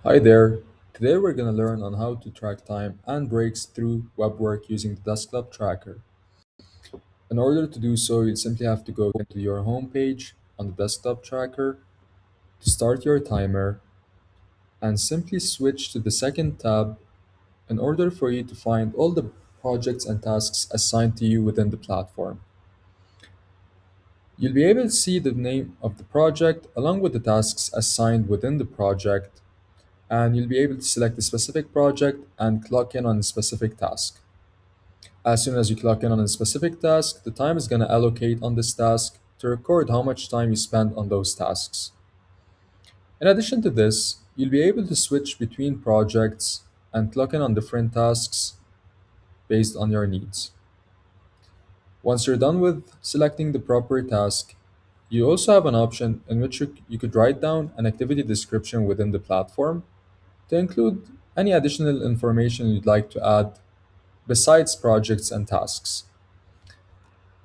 Hi there. Today we're going to learn on how to track time and breaks through WebWork using the desktop tracker. In order to do so, you'll simply have to go into your home page on the desktop tracker to start your timer and simply switch to the second tab in order for you to find all the projects and tasks assigned to you within the platform. You'll be able to see the name of the project along with the tasks assigned within the project, and you'll be able to select a specific project and clock in on a specific task. As soon as you clock in on a specific task, the time is going to allocate on this task to record how much time you spend on those tasks. In addition to this, you'll be able to switch between projects and clock in on different tasks based on your needs. Once you're done with selecting the proper task, you also have an option in which you could write down an activity description within the platform to include any additional information you'd like to add besides projects and tasks.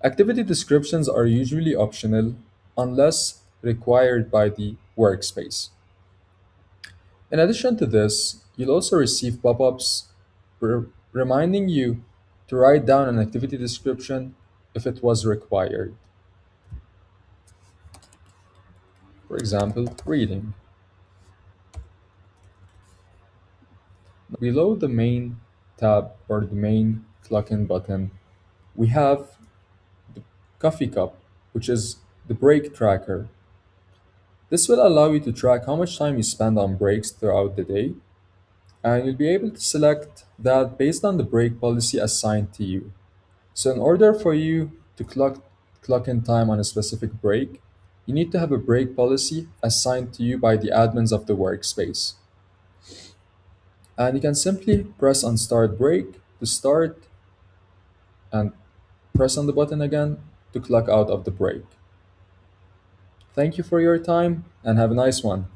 Activity descriptions are usually optional unless required by the workspace. In addition to this, you'll also receive pop ups reminding you to write down an activity description if it was required. For example, reading. Below the main tab or the main clock in button, we have the coffee cup, which is the break tracker. This will allow you to track how much time you spend on breaks throughout the day, and you'll be able to select that based on the break policy assigned to you. So, in order for you to clock in time on a specific break, you need to have a break policy assigned to you by the admins of the workspace. And you can simply press on start break to start and press on the button again to clock out of the break. Thank you for your time and have a nice one.